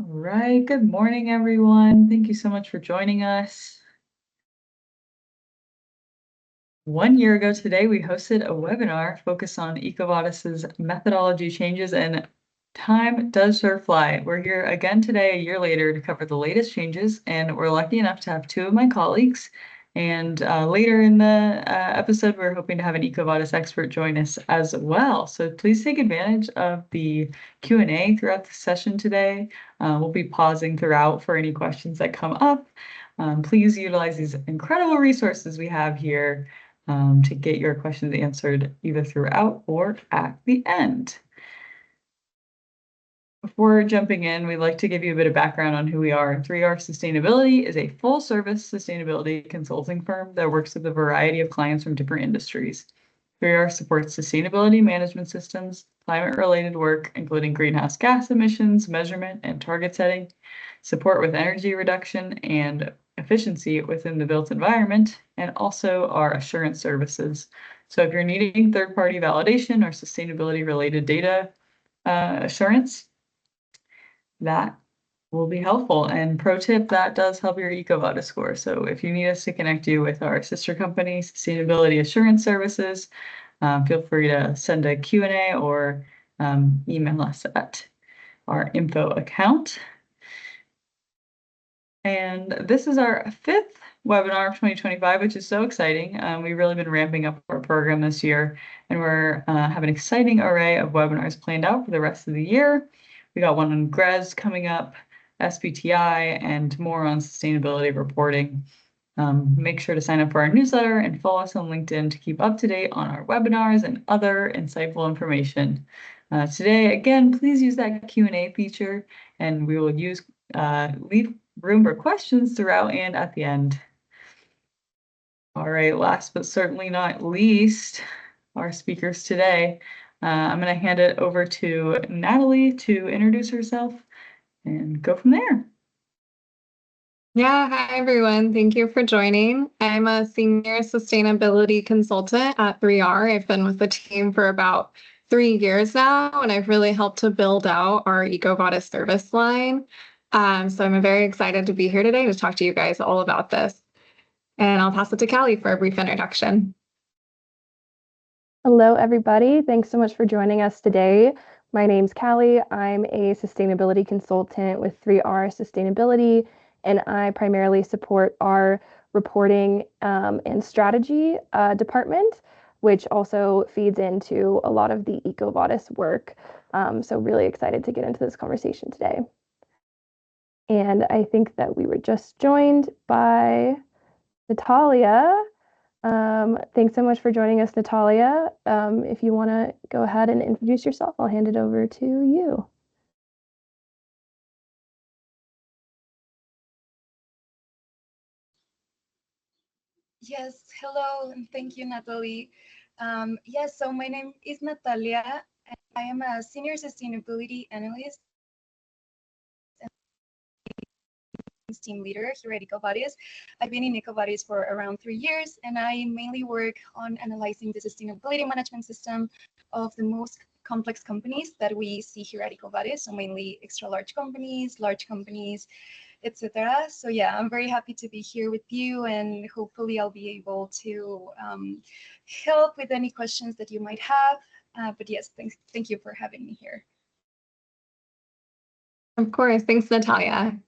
All right, good morning, everyone. Thank you so much for joining us. 1 year ago today, we hosted a webinar focused on EcoVadis's methodology changes, and time does sure fly. We're here again today, a year later, to cover the latest changes, and we're lucky enough to have two of my colleagues. And later in the episode, we're hoping to have an EcoVadis expert join us as well. So please take advantage of the Q&A throughout the session today. We'll be pausing throughout for any questions that come up. Please utilize these incredible resources we have here to get your questions answered either throughout or at the end. Before jumping in, we'd like to give you a bit of background on who we are. 3R Sustainability is a full-service sustainability consulting firm that works with a variety of clients from different industries. 3R supports sustainability management systems, climate-related work, including greenhouse gas emissions, measurement, and target setting, support with energy reduction and efficiency within the built environment, and also our assurance services. So if you're needing third-party validation or sustainability-related data assurance, that will be helpful. And pro tip, that does help your EcoVadis score. So if you need us to connect you with our sister company, Sustainability Assurance Services, feel free to send a Q&A or email us at our info account. And this is our fifth webinar of 2025, which is so exciting. We've really been ramping up our program this year, and we're have an exciting array of webinars planned out for the rest of the year. We got one on GRES coming up, SBTI, and more on sustainability reporting. Make sure to sign up for our newsletter and follow us on LinkedIn to keep up to date on our webinars and other insightful information. Today, again, please use that Q&A feature, and we will leave room for questions throughout and at the end. All right, last but certainly not least, our speakers today. I'm going to hand it over to Natalie to introduce herself and go from there. Yeah, hi everyone. Thank you for joining. I'm a senior sustainability consultant at 3R. I've been with the team for about 3 years now, and I've really helped to build out our EcoVadis service line. So I'm very excited to be here today to talk to you guys all about this. And I'll pass it to Callie for a brief introduction. Hello, everybody. Thanks so much for joining us today. My name's Callie. I'm a sustainability consultant with 3R Sustainability, and I primarily support our reporting and strategy department, which also feeds into a lot of the EcoVadis work. So really excited to get into this conversation today. And I think that we were just joined by Natalia. Thanks so much for joining us, Natalia. If you want to go ahead and introduce yourself, I'll hand it over to you. Yes, hello, and thank you, Natalie. Yes, so my name is Natalia, and I am a senior sustainability analyst and team leader here at EcoVadis. I've been in EcoVadis for around 3 years, and I mainly work on analyzing the sustainability management system of the most complex companies that we see here at EcoVadis, so mainly extra large companies, etc. So yeah, I'm very happy to be here with you, and hopefully I'll be able to help with any questions that you might have. But yes, thank you for having me here. Of course, thanks, Natalia.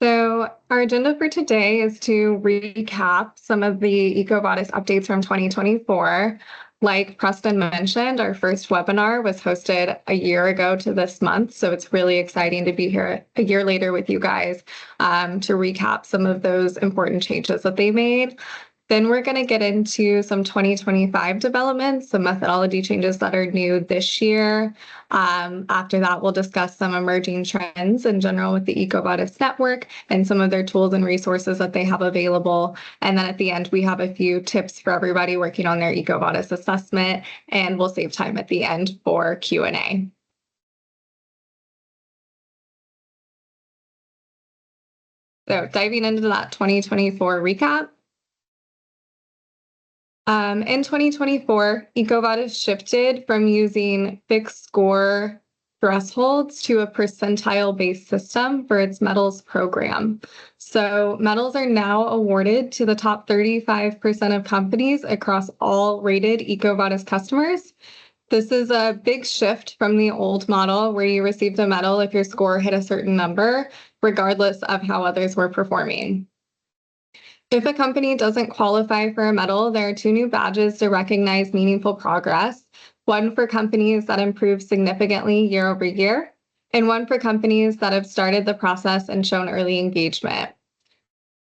So our agenda for today is to recap some of the EcoVadis updates from 2024. Like Preston mentioned, our first webinar was hosted a year ago to this month, so it's really exciting to be here a year later with you guys to recap some of those important changes that they made. Then we're going to get into some 2025 developments, some methodology changes that are new this year. After that, we'll discuss some emerging trends in general with the EcoVadis network and some of their tools and resources that they have available. And then at the end, we have a few tips for everybody working on their EcoVadis assessment, and we'll save time at the end for Q&A. So diving into that 2024 recap. In 2024, EcoVadis shifted from using fixed score thresholds to a percentile-based system for its medals program. So medals are now awarded to the top 35% of companies across all rated EcoVadis customers. This is a big shift from the old model where you received a medal if your score hit a certain number, regardless of how others were performing. If a company doesn't qualify for a medal, there are 2 new badges to recognize meaningful progress, one for companies that improve significantly year over year, and one for companies that have started the process and shown early engagement.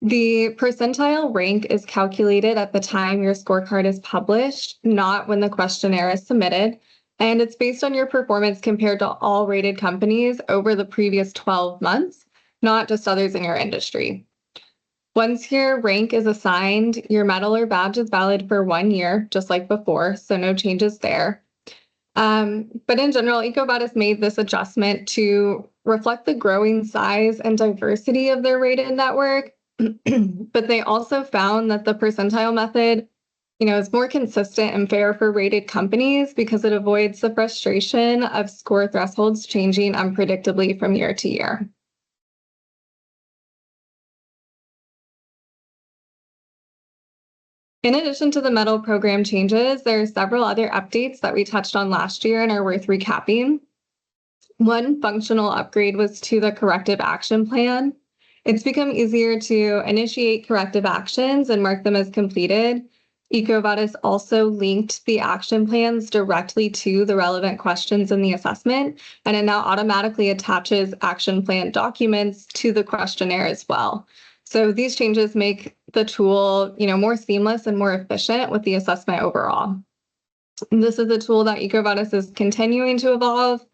The percentile rank is calculated at the time your scorecard is published, not when the questionnaire is submitted, and it's based on your performance compared to all rated companies over the previous 12 months, not just others in your industry. Once your rank is assigned, your medal or badge is valid for 1 year, just like before, so no changes there. But in general, EcoVadis made this adjustment to reflect the growing size and diversity of their rated network. But they also found that the percentile method, is more consistent and fair for rated companies because it avoids the frustration of score thresholds changing unpredictably from year to year. In addition to the medal program changes, there are several other updates that we touched on last year and are worth recapping. One functional upgrade was to the corrective action plan. It's become easier to initiate corrective actions and mark them as completed. EcoVadis also linked the action plans directly to the relevant questions in the assessment, and it now automatically attaches action plan documents to the questionnaire as well. So these changes make the tool, more seamless and more efficient with the assessment overall. And this is a tool that EcoVadis is continuing to evolve.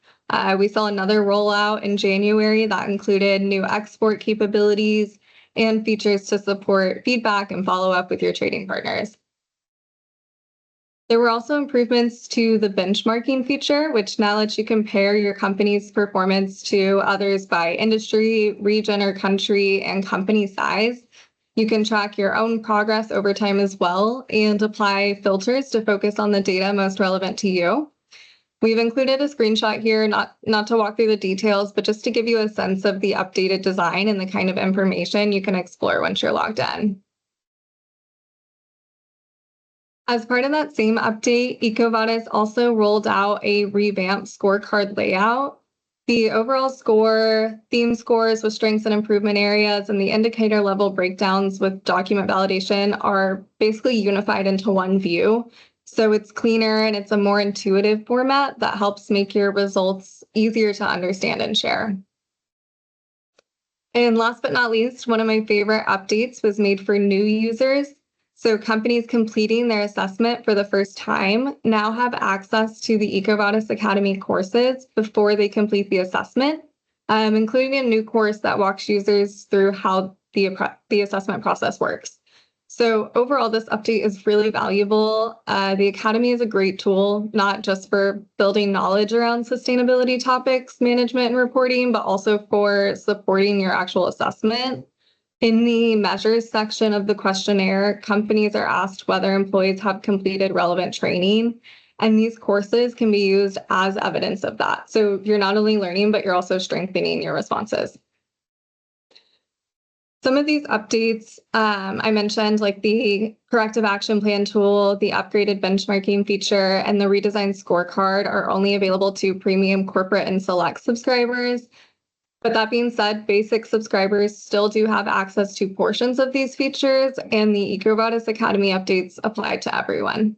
We saw another rollout in January that included new export capabilities and features to support feedback and follow up with your trading partners. There were also improvements to the benchmarking feature, which now lets you compare your company's performance to others by industry, region, or country, and company size. You can track your own progress over time as well and apply filters to focus on the data most relevant to you. We've included a screenshot here, not to walk through the details, but just to give you a sense of the updated design and the kind of information you can explore once you're logged in. As part of that same update, EcoVadis also rolled out a revamped scorecard layout. The overall score, theme scores with strengths and improvement areas, and the indicator level breakdowns with document validation are basically unified into one view. So it's cleaner and it's a more intuitive format that helps make your results easier to understand and share. And last but not least, one of my favorite updates was made for new users. So companies completing their assessment for the first time now have access to the EcoVadis Academy courses before they complete the assessment, including a new course that walks users through how the assessment process works. So overall, this update is really valuable. The Academy is a great tool, not just for building knowledge around sustainability topics, management, and reporting, but also for supporting your actual assessment. In the measures section of the questionnaire, companies are asked whether employees have completed relevant training, and these courses can be used as evidence of that. So you're not only learning, but you're also strengthening your responses. Some of these updates I mentioned, like the corrective action plan tool, the upgraded benchmarking feature, and the redesigned scorecard are only available to premium, corporate, and select subscribers. But that being said, basic subscribers still do have access to portions of these features, and the EcoVadis Academy updates apply to everyone.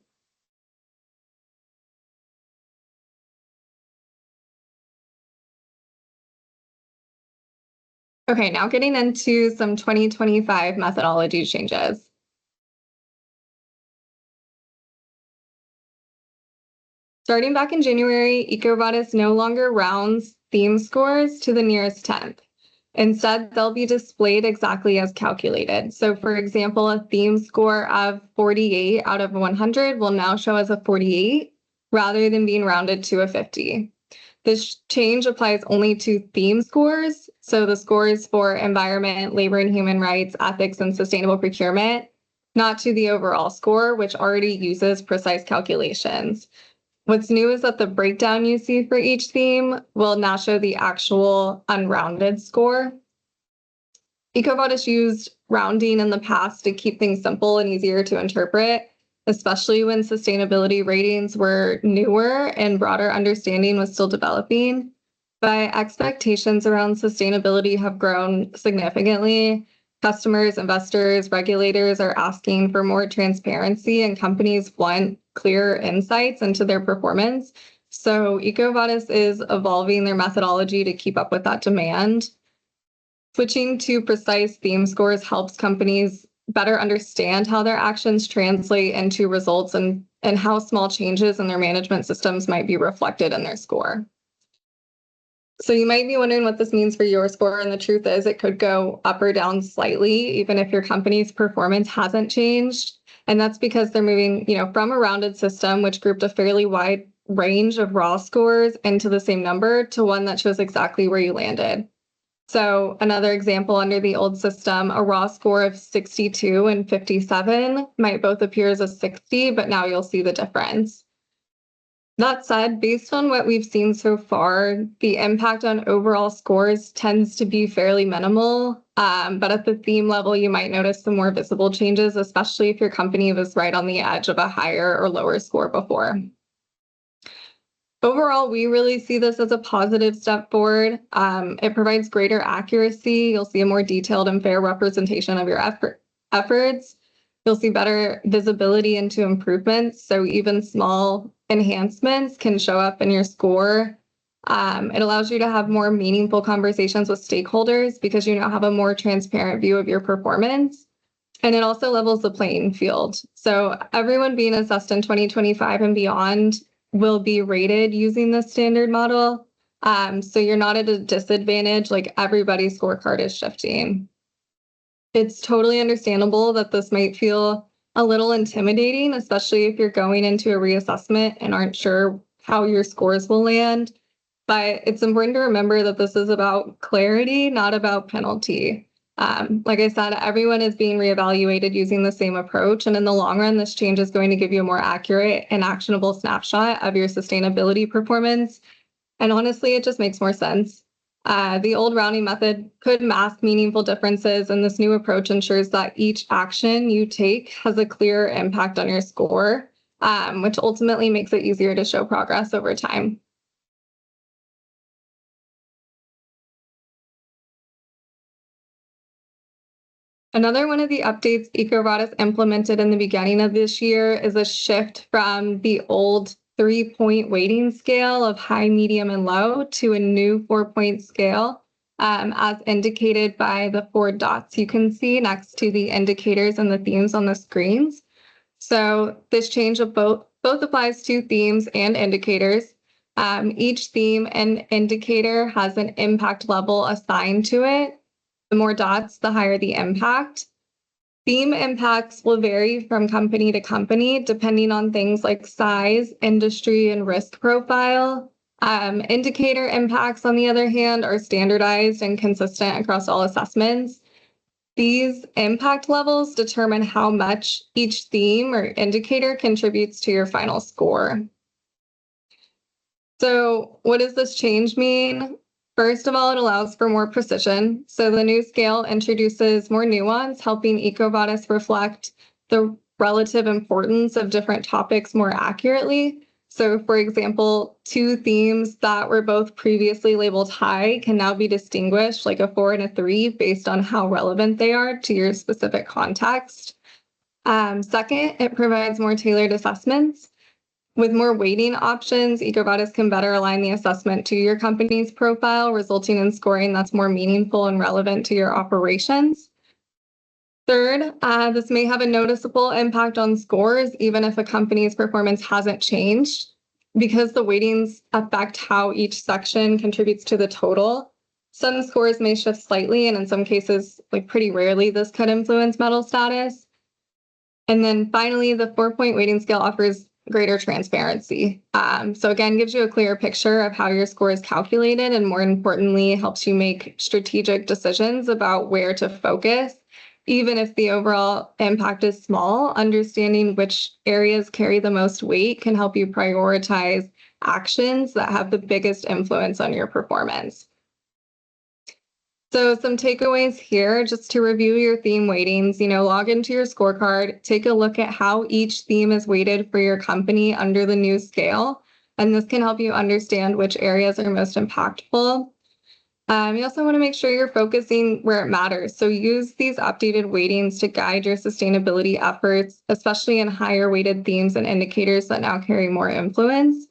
Okay, now getting into some 2025 methodology changes. Starting back in January, EcoVadis no longer rounds theme scores to the nearest tenth. Instead, they'll be displayed exactly as calculated. So for example, a theme score of 48 out of 100 will now show as a 48 rather than being rounded to a 50. This change applies only to theme scores, so the scores for environment, labor and human rights, ethics, and sustainable procurement, not to the overall score, which already uses precise calculations. What's new is that the breakdown you see for each theme will now show the actual unrounded score. EcoVadis used rounding in the past to keep things simple and easier to interpret, especially when sustainability ratings were newer and broader understanding was still developing. But expectations around sustainability have grown significantly. Customers, investors, regulators are asking for more transparency, and companies want clear insights into their performance. So EcoVadis is evolving their methodology to keep up with that demand. Switching to precise theme scores helps companies better understand how their actions translate into results and how small changes in their management systems might be reflected in their score. So you might be wondering what this means for your score, and the truth is it could go up or down slightly, even if your company's performance hasn't changed. And that's because they're moving, from a rounded system, which grouped a fairly wide range of raw scores into the same number, to one that shows exactly where you landed. So another example, under the old system, a raw score of 62 and 57 might both appear as a 60, but now you'll see the difference. That said, based on what we've seen so far, the impact on overall scores tends to be fairly minimal. But at the theme level, you might notice some more visible changes, especially if your company was right on the edge of a higher or lower score before. Overall, we really see this as a positive step forward. It provides greater accuracy. You'll see a more detailed and fair representation of your efforts. You'll see better visibility into improvements. So even small enhancements can show up in your score. It allows you to have more meaningful conversations with stakeholders because you now have a more transparent view of your performance. And it also levels the playing field. So everyone being assessed in 2025 and beyond will be rated using the standard model. So you're not at a disadvantage, like everybody's scorecard is shifting. It's totally understandable that this might feel a little intimidating, especially if you're going into a reassessment and aren't sure how your scores will land. But it's important to remember that this is about clarity, not about penalty. Like I said, everyone is being reevaluated using the same approach. And in the long run, this change is going to give you a more accurate and actionable snapshot of your sustainability performance. And honestly, it just makes more sense. The old rounding method could mask meaningful differences, and this new approach ensures that each action you take has a clear impact on your score, which ultimately makes it easier to show progress over time. Another one of the updates EcoVadis implemented in the beginning of this year is a shift from the old 3-point weighting scale of high, medium, and low to a new 4-point scale, as indicated by the 4 dots you can see next to the indicators and the themes on the screens. So this change of both applies to themes and indicators. Each theme and indicator has an impact level assigned to it. The more dots, the higher the impact. Theme impacts will vary from company to company, depending on things like size, industry, and risk profile. Indicator impacts, on the other hand, are standardized and consistent across all assessments. These impact levels determine how much each theme or indicator contributes to your final score. So what does this change mean? First of all, it allows for more precision. So the new scale introduces more nuance, helping EcoVadis reflect the relative importance of different topics more accurately. So for example, 2 themes that were both previously labeled high can now be distinguished, like a 4 and a 3, based on how relevant they are to your specific context. Second, it provides more tailored assessments. With more weighting options, EcoVadis can better align the assessment to your company's profile, resulting in scoring that's more meaningful and relevant to your operations. Third, this may have a noticeable impact on scores, even if a company's performance hasn't changed, because the weightings affect how each section contributes to the total. Some scores may shift slightly, and in some cases, like pretty rarely, this could influence metal status. And then finally, the 4-point weighting scale offers greater transparency. So again, gives you a clearer picture of how your score is calculated, and more importantly, helps you make strategic decisions about where to focus. Even if the overall impact is small, understanding which areas carry the most weight can help you prioritize actions that have the biggest influence on your performance. So some takeaways here, just to review your theme weightings, log into your scorecard, take a look at how each theme is weighted for your company under the new scale. And this can help you understand which areas are most impactful. You also want to make sure you're focusing where it matters. So use these updated weightings to guide your sustainability efforts, especially in higher weighted themes and indicators that now carry more influence.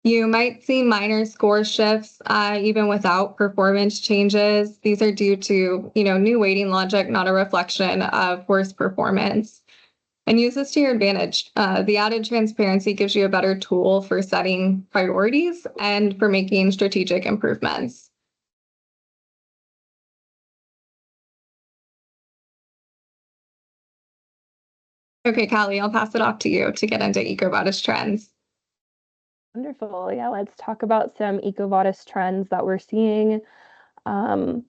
You might see minor score shifts even without performance changes. These are due to new weighting logic, not a reflection of worse performance. And use this to your advantage. The added transparency gives you a better tool for setting priorities and for making strategic improvements. Okay, Callie, I'll pass it off to you to get into EcoVadis trends. Wonderful. Yeah, let's talk about some EcoVadis trends that we're seeing. So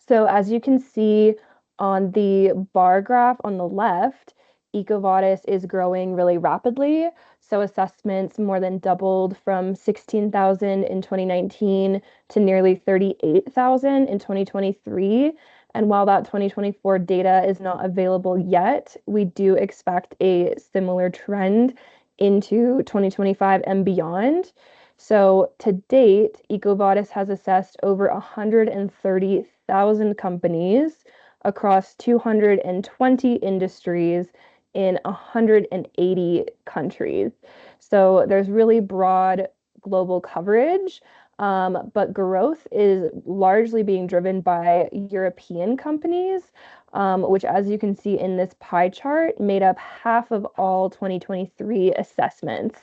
as you can see on the bar graph on the left, EcoVadis is growing really rapidly. So assessments more than doubled from 16,000 in 2019 to nearly 38,000 in 2023. And while that 2024 data is not available yet, we do expect a similar trend into 2025 and beyond. So to date, EcoVadis has assessed over 130,000 companies across 220 industries in 180 countries. So there's really broad global coverage, but growth is largely being driven by European companies, which, as you can see in this pie chart, made up half of all 2023 assessments.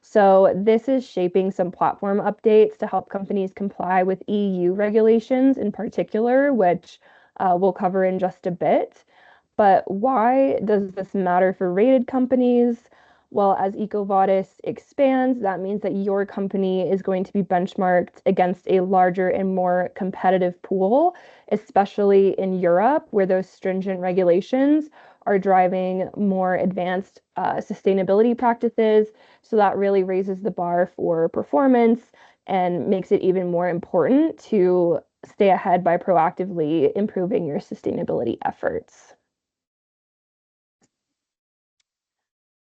So this is shaping some platform updates to help companies comply with EU regulations in particular, which we'll cover in just a bit. But why does this matter for rated companies? Well, as EcoVadis expands, that means that your company is going to be benchmarked against a larger and more competitive pool, especially in Europe, where those stringent regulations are driving more advanced sustainability practices. So that really raises the bar for performance and makes it even more important to stay ahead by proactively improving your sustainability efforts.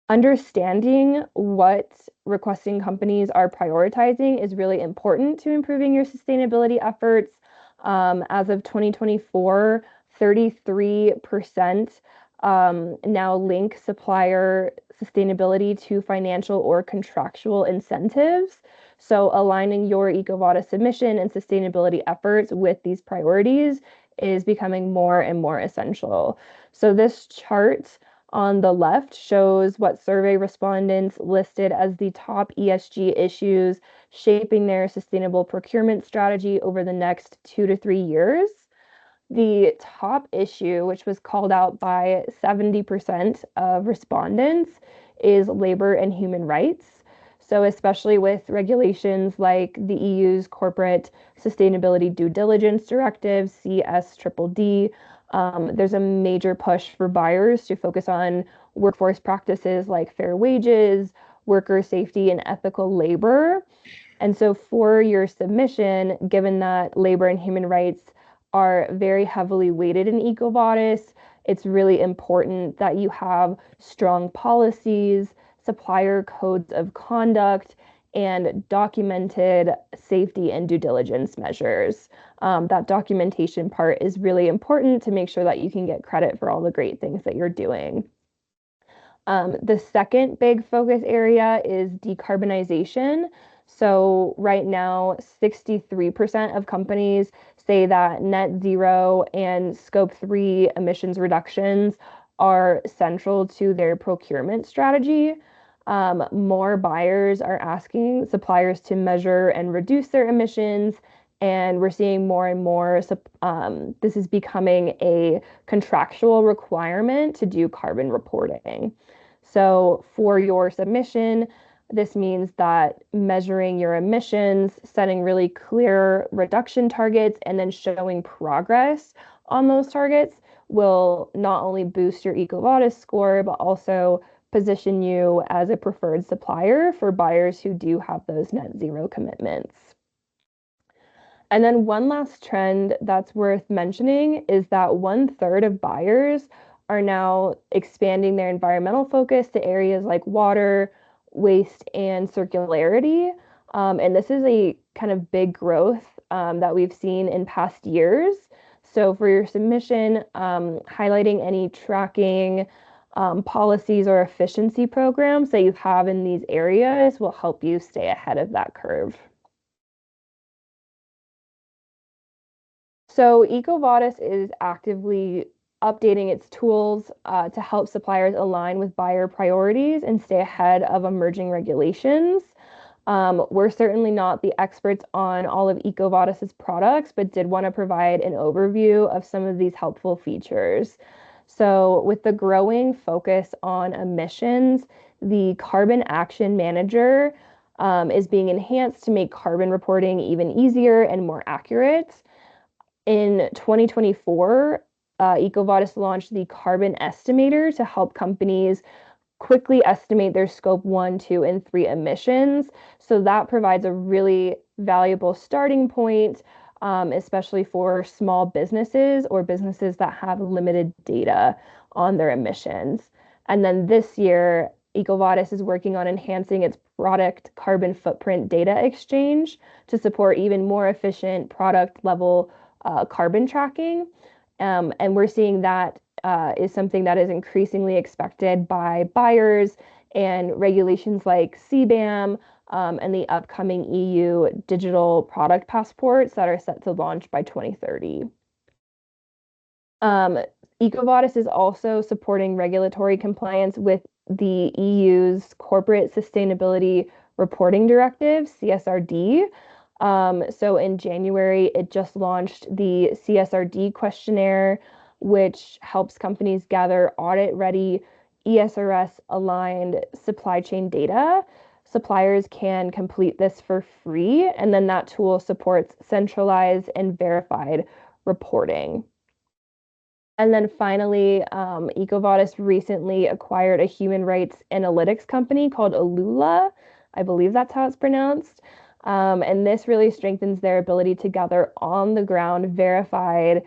Understanding what requesting companies are prioritizing is really important to improving your sustainability efforts. As of 2024, 33% now link supplier sustainability to financial or contractual incentives. So aligning your EcoVadis submission and sustainability efforts with these priorities is becoming more and more essential. So this chart on the left shows what survey respondents listed as the top ESG issues shaping their sustainable procurement strategy over the next 2 to 3 years. The top issue, which was called out by 70% of respondents, is labor and human rights. So, especially with regulations like the EU's Corporate Sustainability Due Diligence Directive, CSDDD, there's a major push for buyers to focus on workforce practices like fair wages, worker safety, and ethical labor. And so, for your submission, given that labor and human rights are very heavily weighted in EcoVadis, it's really important that you have strong policies, supplier codes of conduct, and documented safety and due diligence measures. That documentation part is really important to make sure that you can get credit for all the great things that you're doing. The second big focus area is decarbonization. So right now, 63% of companies say that net zero and scope 3 emissions reductions are central to their procurement strategy. More buyers are asking suppliers to measure and reduce their emissions, and we're seeing more and more. This is becoming a contractual requirement to do carbon reporting. So for your submission, this means that measuring your emissions, setting really clear reduction targets, and then showing progress on those targets will not only boost your EcoVadis score, but also position you as a preferred supplier for buyers who do have those net zero commitments. And then one last trend that's worth mentioning is that 1/3 of buyers are now expanding their environmental focus to areas like water, waste, and circularity. And this is a kind of big growth that we've seen in past years. So for your submission, highlighting any tracking policies or efficiency programs that you have in these areas will help you stay ahead of that curve. So EcoVadis is actively updating its tools to help suppliers align with buyer priorities and stay ahead of emerging regulations. We're certainly not the experts on all of EcoVadis's products, but did want to provide an overview of some of these helpful features. So with the growing focus on emissions, the Carbon Action Manager is being enhanced to make carbon reporting even easier and more accurate. In 2024, EcoVadis launched the Carbon Estimator to help companies quickly estimate their scope 1, 2, and 3 emissions. So that provides a really valuable starting point, especially for small businesses or businesses that have limited data on their emissions. And then this year, EcoVadis is working on enhancing its product carbon footprint data exchange to support even more efficient product level carbon tracking. And we're seeing that is something that is increasingly expected by buyers, and regulations like CBAM and the upcoming EU digital product passports that are set to launch by 2030. EcoVadis is also supporting regulatory compliance with the EU's Corporate Sustainability Reporting Directive, CSRD. So in January, it just launched the CSRD questionnaire, which helps companies gather audit-ready, ESRS-aligned supply chain data. Suppliers can complete this for free, and then that tool supports centralized and verified reporting. And then finally, EcoVadis recently acquired a human rights analytics company called Alula. I believe that's how it's pronounced. And this really strengthens their ability to gather on the ground verified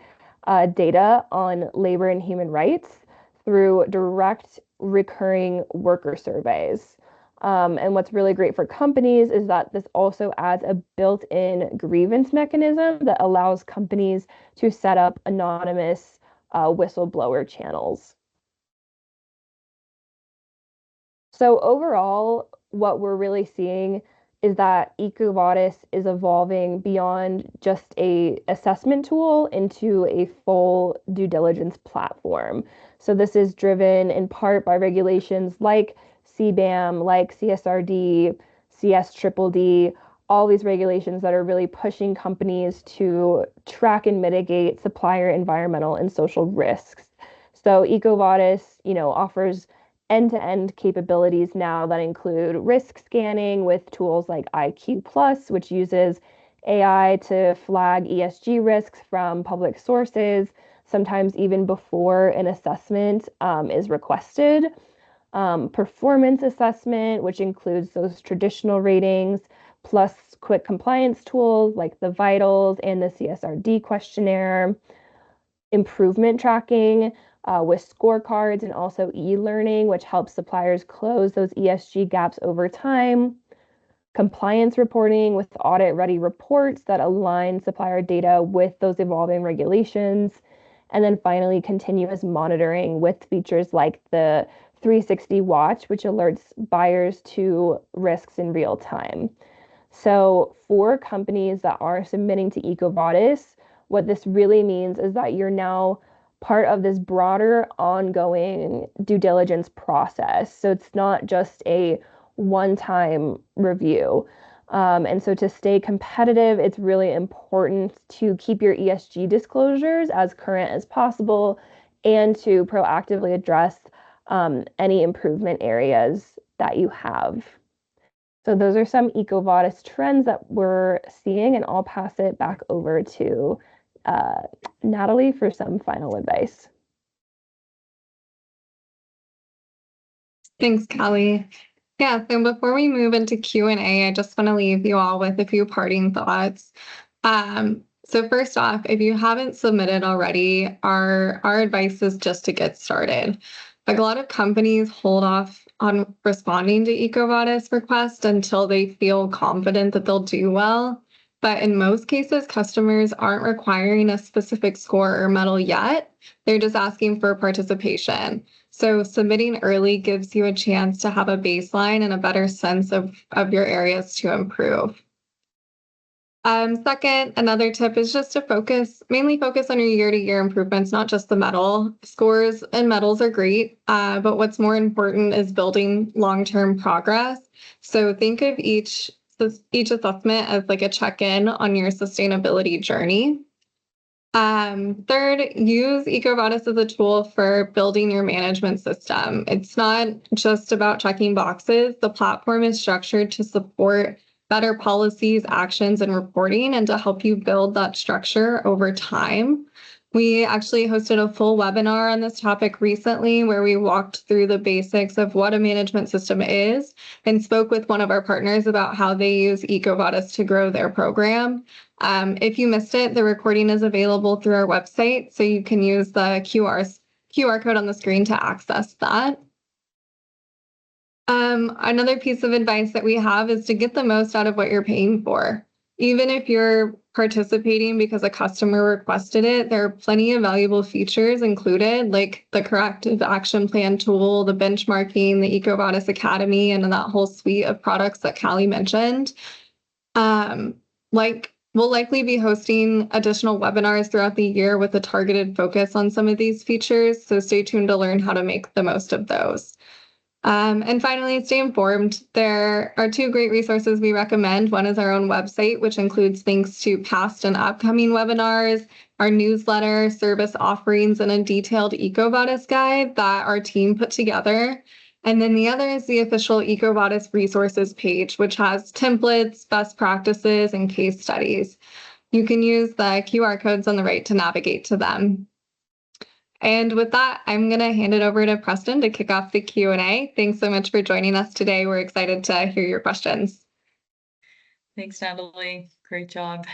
data on labor and human rights through direct recurring worker surveys. And what's really great for companies is that this also adds a built-in grievance mechanism that allows companies to set up anonymous whistleblower channels. So overall, what we're really seeing is that EcoVadis is evolving beyond just a assessment tool into a full due diligence platform. So this is driven in part by regulations like CBAM, like CSRD, CSDDD, all these regulations that are really pushing companies to track and mitigate supplier environmental and social risks. So EcoVadis, offers end-to-end capabilities now that include risk scanning with tools like IQ Plus, which uses AI to flag ESG risks from public sources, sometimes even before an assessment is requested. Performance assessment, which includes those traditional ratings, plus quick compliance tools like the Vitals and the CSRD questionnaire. Improvement tracking with scorecards, and also e-learning, which helps suppliers close those ESG gaps over time. Compliance reporting with audit-ready reports that align supplier data with those evolving regulations. And then finally, continuous monitoring with features like the 360 watch, which alerts buyers to risks in real time. So for companies that are submitting to EcoVadis, what this really means is that you're now part of this broader ongoing due diligence process. So it's not just a one-time review. And so to stay competitive, it's really important to keep your ESG disclosures as current as possible and to proactively address any improvement areas that you have. So those are some EcoVadis trends that we're seeing, and I'll pass it back over to Natalie for some final advice. Thanks, Callie. Yeah, so before we move into Q&A, I just want to leave you all with a few parting thoughts. So first off, if you haven't submitted already, our advice is just to get started. Like a lot of companies hold off on responding to EcoVadis requests until they feel confident that they'll do well. But in most cases, customers aren't requiring a specific score or medal yet. They're just asking for participation. So submitting early gives you a chance to have a baseline and a better sense of your areas to improve. Second, another tip is just to mainly focus on your year-to-year improvements, not just the medal. Scores and medals are great, but what's more important is building long-term progress. So think of each assessment as like a check-in on your sustainability journey. Third, use EcoVadis as a tool for building your management system. It's not just about checking boxes. The platform is structured to support better policies, actions, and reporting, and to help you build that structure over time. We actually hosted a full webinar on this topic recently where we walked through the basics of what a management system is and spoke with one of our partners about how they use EcoVadis to grow their program. If you missed it, the recording is available through our website, so you can use the QR code on the screen to access that. Another piece of advice that we have is to get the most out of what you're paying for. Even if you're participating because a customer requested it, there are plenty of valuable features included, like the corrective action plan tool, the benchmarking, the EcoVadis Academy, and that whole suite of products that Callie mentioned. We'll likely be hosting additional webinars throughout the year with a targeted focus on some of these features, so stay tuned to learn how to make the most of those. And finally, stay informed. There are two great resources we recommend. One is our own website, which includes links to past and upcoming webinars, our newsletter, service offerings, and a detailed EcoVadis guide that our team put together. And then the other is the official EcoVadis resources page, which has templates, best practices, and case studies. You can use the QR codes on the right to navigate to them. And with that, I'm going to hand it over to Preston to kick off the Q&A. Thanks so much for joining us today. We're excited to hear your questions. Thanks, Natalie. Great job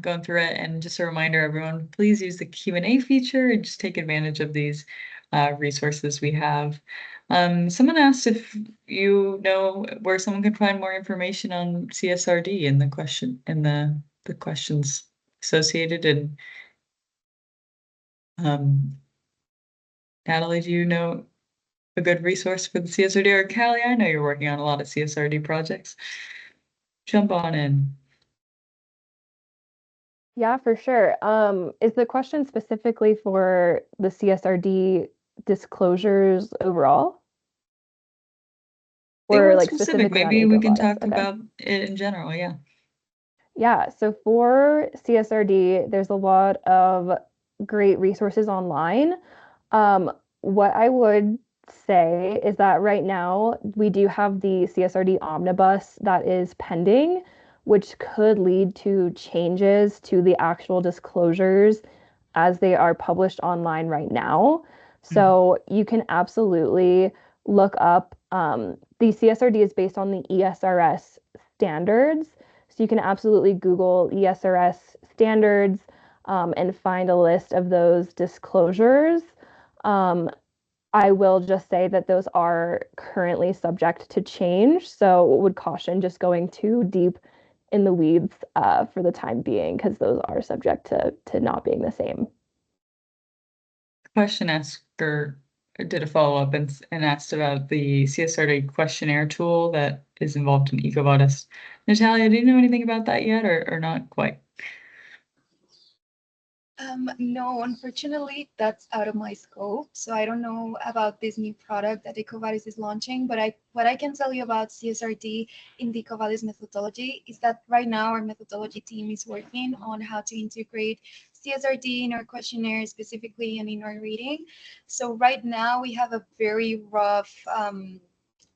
going through it. And just a reminder, everyone, please use the Q&A feature and just take advantage of these resources we have. Someone asked if you know where someone can find more information on CSRD and the questions associated. And Natalie, do you know a good resource for the CSRD? Or Callie, I know you're working on a lot of CSRD projects. Jump on in. Yeah, for sure. Is the question specifically for the CSRD disclosures overall? Or like specifically maybe on we can EcoVadis? talk Okay. about it in general, yeah. Yeah, so for CSRD, there's a lot of great resources online. What I would say is that right now we do have the CSRD omnibus that is pending, which could lead to changes to the actual disclosures as they are published online right now. So you can absolutely look up, the CSRD is based on the ESRS standards. So you can absolutely Google ESRS standards and find a list of those disclosures. I will just say that those are currently subject to change. So would caution just going too deep in the weeds for the time being, because those are subject to not being the same. Question asker did a follow-up and asked about the CSRD questionnaire tool that is involved in EcoVadis. Natalia, do you know anything about that yet or not quite? No, unfortunately, that's out of my scope. So I don't know about this new product that EcoVadis is launching, but what I can tell you about CSRD in the EcoVadis methodology is that right now our methodology team is working on how to integrate CSRD in our questionnaire specifically and in our reading. So right now we have a very rough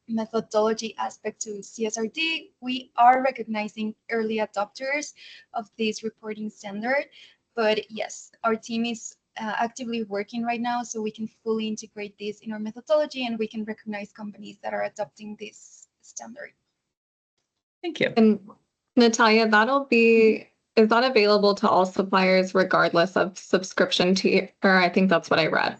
methodology aspect to CSRD. We are recognizing early adopters of this reporting standard. But yes, our team is actively working right now so we can fully integrate this in our methodology and we can recognize companies that are adopting this standard. Thank you. And Natalia, is that available to all suppliers regardless of subscription tier? Or I think that's what I read.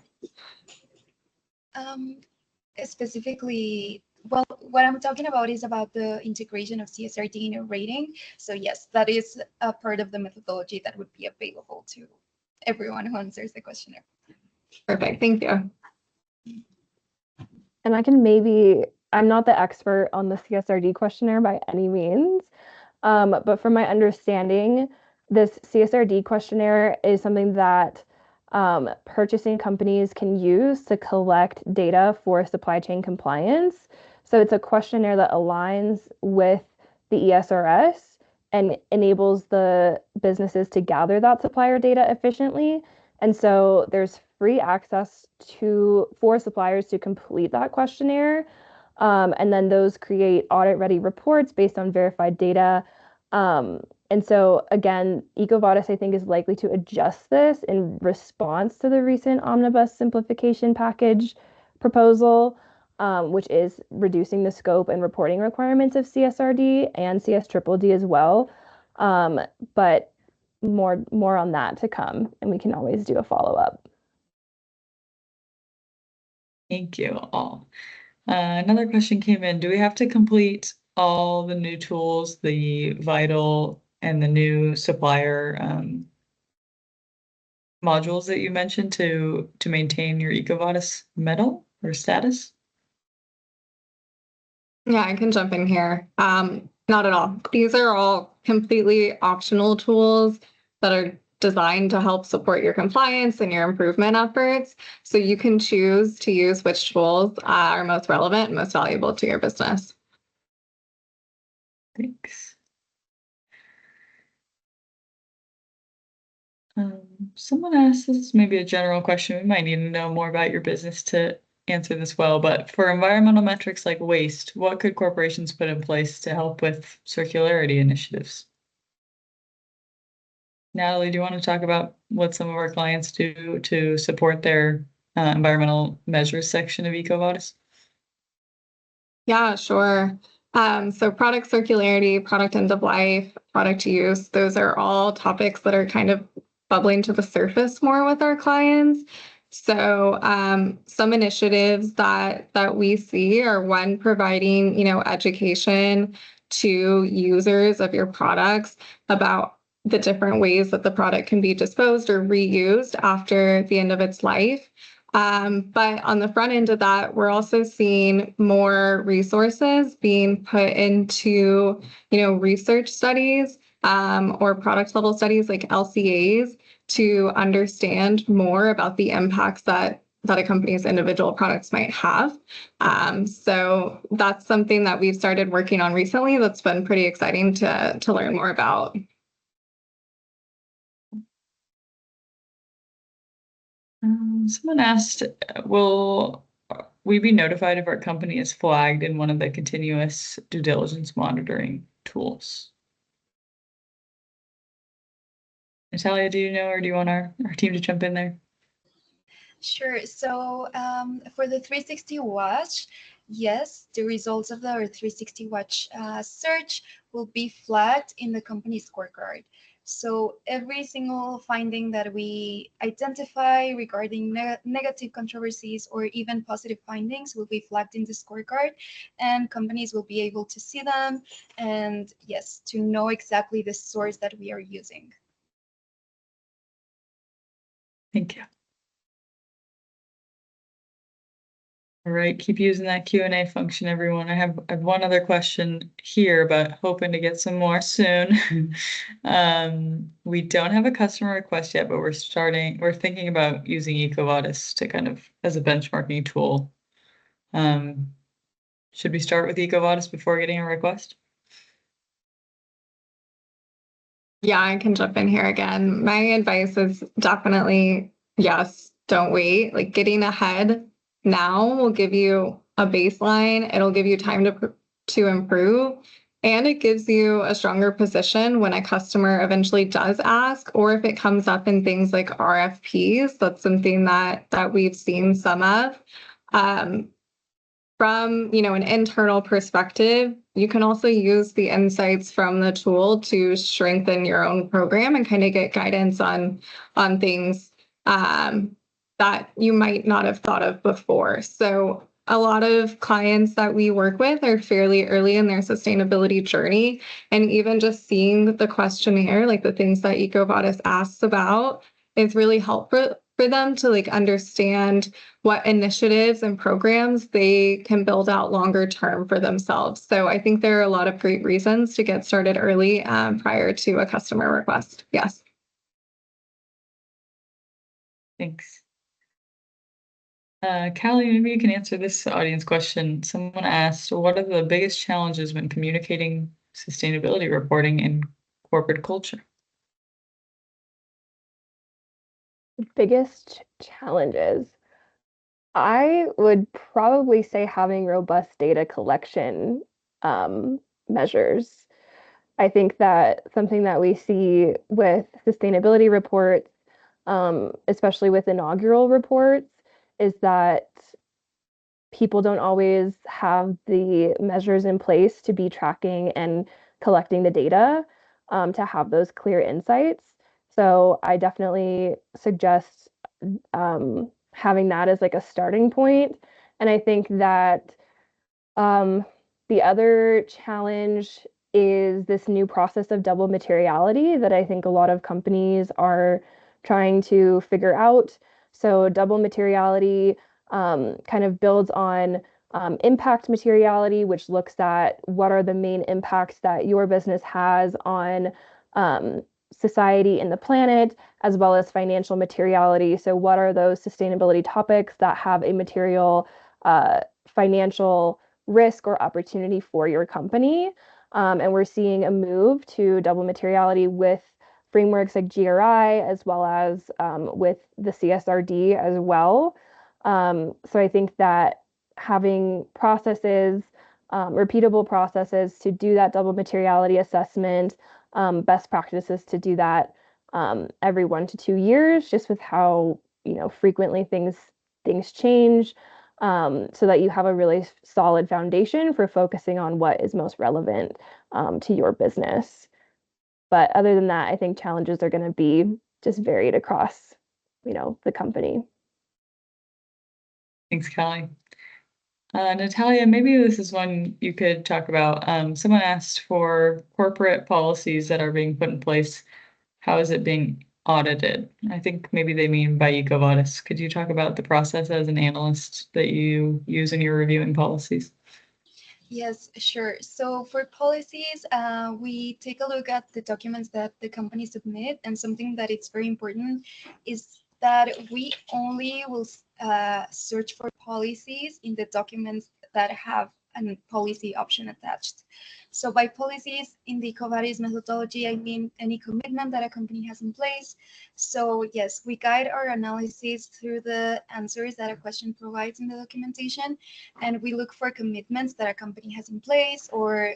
Specifically, well, what I'm talking about is about the integration of CSRD in a rating. So yes, that is a part of the methodology that would be available to everyone who answers the questionnaire. Perfect. Thank you. And I'm not the expert on the CSRD questionnaire by any means, but from my understanding, this CSRD questionnaire is something that purchasing companies can use to collect data for supply chain compliance. So it's a questionnaire that aligns with the ESRS and enables the businesses to gather that supplier data efficiently. And so there's free access for suppliers to complete that questionnaire. And then those create audit-ready reports based on verified data. And so again, EcoVadis, I think, is likely to adjust this in response to the recent omnibus simplification package proposal, which is reducing the scope and reporting requirements of CSRD and CSDDD as well. But more on that to come, and we can always do a follow-up. Thank you all. Another question came in. Do we have to complete all the new tools, the Vital and the new supplier modules that you mentioned to maintain your EcoVadis medal or status? Yeah, I can jump in here. Not at all. These are all completely optional tools that are designed to help support your compliance and your improvement efforts. So you can choose to use which tools are most relevant and most valuable to your business. Thanks. Someone asked, this is maybe a general question. We might need to know more about your business to answer this well, but for environmental metrics like waste, what could corporations put in place to help with circularity initiatives? Natalie, do you want to talk about what some of our clients do to support their environmental measures section of EcoVadis? Yeah, sure. So product circularity, product end of life, product use, those are all topics that are kind of bubbling to the surface more with our clients. So some initiatives that we see are one, providing, education to users of your products about the different ways that the product can be disposed or reused after the end of its life. But on the front end of that, we're also seeing more resources being put into, research studies or product level studies like LCAs to understand more about the impacts that a company's individual products might have. So that's something that we've started working on recently that's been pretty exciting to learn more about. Someone asked, will we be notified if our company is flagged in one of the continuous due diligence monitoring tools? Natalia, do you know, or do you want our team to jump in there? Sure. So for the 360 Watch, yes, the results of our 360 Watch search will be flagged in the company scorecard. So every single finding that we identify regarding negative controversies or even positive findings will be flagged in the scorecard, and companies will be able to see them and, yes, to know exactly the source that we are using. Thank you. All right, keep using that Q&A function, everyone. I have one other question here, but hoping to get some more soon. We don't have a customer request yet, but we're thinking about using EcoVadis to kind of as a benchmarking tool. Should we start with EcoVadis before getting a request? Yeah, I can jump in here again. My advice is definitely, yes, don't wait. Like getting ahead now will give you a baseline. It'll give you time to improve. And it gives you a stronger position when a customer eventually does ask, or if it comes up in things like RFPs. That's something that we've seen some of. From an internal perspective, you can also use the insights from the tool to strengthen your own program and kind of get guidance on things that you might not have thought of before. So a lot of clients that we work with are fairly early in their sustainability journey, and even just seeing the questionnaire, like the things that EcoVadis asks about, is really helpful for them to understand what initiatives and programs they can build out longer term for themselves. So I think there are a lot of great reasons to get started early prior to a customer request. Yes. Thanks. Callie, maybe you can answer this audience question. Someone asked, what are the biggest challenges when communicating sustainability reporting in corporate culture? Biggest challenges. I would probably say having robust data collection measures. I think that something that we see with sustainability reports, especially with inaugural reports, is that people don't always have the measures in place to be tracking and collecting the data to have those clear insights. So I definitely suggest having that as like a starting point. And I think that the other challenge is this new process of double materiality that I think a lot of companies are trying to figure out. So double materiality kind of builds on impact materiality, which looks at what are the main impacts that your business has on society and the planet, as well as financial materiality. So what are those sustainability topics that have a material financial risk or opportunity for your company? And we're seeing a move to double materiality with frameworks like GRI, as well as with the CSRD as well. So I think that having processes, repeatable processes to do that double materiality assessment, best practices to do that every 1 to 2 years, just with how frequently things change, so that you have a really solid foundation for focusing on what is most relevant to your business. But other than that, I think challenges are going to be just varied across, the company. Thanks, Callie. Natalia, maybe this is one you could talk about. Someone asked for corporate policies that are being put in place. How is it being audited? I think maybe they mean by EcoVadis. Could you talk about the process as an analyst that you use in your reviewing policies? Yes, sure. So for policies, we take a look at the documents that the company submit, and something that it's very important is that we only will search for policies in the documents that have a policy option attached. So by policies in the EcoVadis methodology, I mean any commitment that a company has in place. So yes, we guide our analysis through the answers that a question provides in the documentation, and we look for commitments that a company has in place or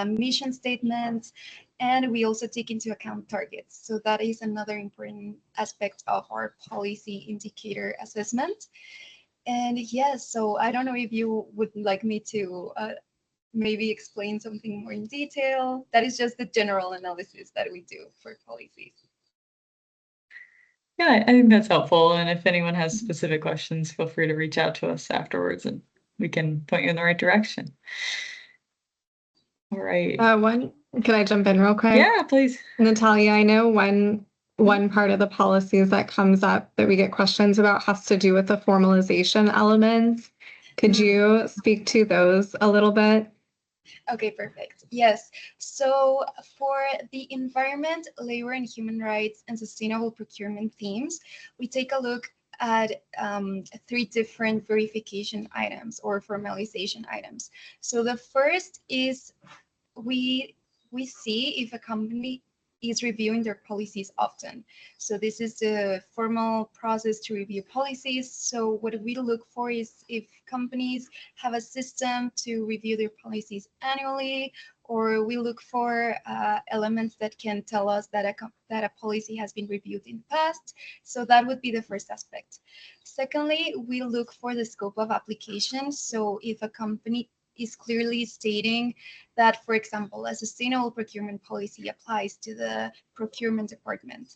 mission statements, and we also take into account targets. So that is another important aspect of our policy indicator assessment. And yes, so I don't know if you would like me to maybe explain something more in detail. That is just the general analysis that we do for policies. Yeah, I think that's helpful. And if anyone has specific questions, feel free to reach out to us afterwards and we can point you in the right direction. All right. Can I jump in real quick? Yeah, please. Natalia, I know one part of the policies that comes up that we get questions about has to do with the formalization elements. Could you speak to those a little bit? Okay, perfect. Yes. So for the environment, labor and human rights, and sustainable procurement themes, we take a look at 3 different verification items or formalization items. So the first is we see if a company is reviewing their policies often. So this is the formal process to review policies. So what we look for is if companies have a system to review their policies annually, or we look for elements that can tell us that a policy has been reviewed in the past. So that would be the first aspect. Secondly, we look for the scope of application. So if a company is clearly stating that, for example, a sustainable procurement policy applies to the procurement department.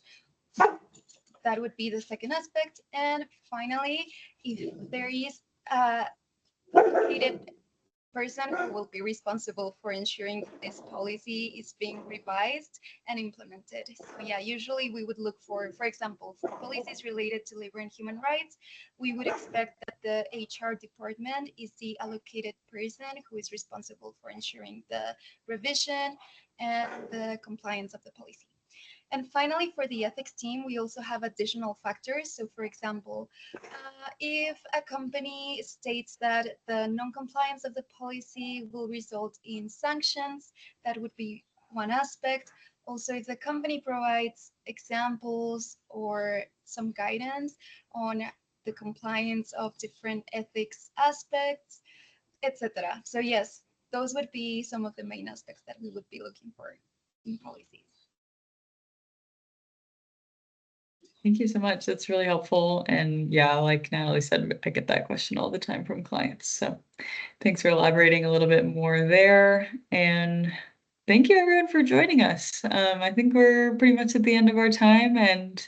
That would be the second aspect. And finally, if there is a dedicated person who will be responsible for ensuring this policy is being revised and implemented. So yeah, usually we would look for example, for policies related to labor and human rights, we would expect that the HR department is the allocated person who is responsible for ensuring the revision and the compliance of the policy. And finally, for the ethics team, we also have additional factors. So for example, if a company states that the non-compliance of the policy will result in sanctions, that would be one aspect. Also, if the company provides examples or some guidance on the compliance of different ethics aspects, etc. So yes, those would be some of the main aspects that we would be looking for in policies. Thank you so much. That's really helpful. And yeah, like Natalie said, I get that question all the time from clients. So thanks for elaborating a little bit more there. And thank you everyone for joining us. I think we're pretty much at the end of our time, and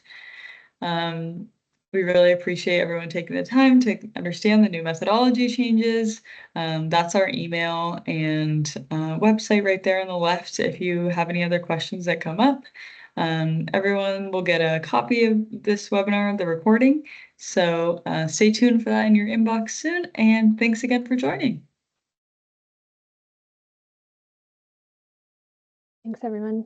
we really appreciate everyone taking the time to understand the new methodology changes. That's our email and website right there on the left if you have any other questions that come up. Everyone will get a copy of this webinar, the recording. So stay tuned for that in your inbox soon. And thanks again for joining. Thanks, everyone.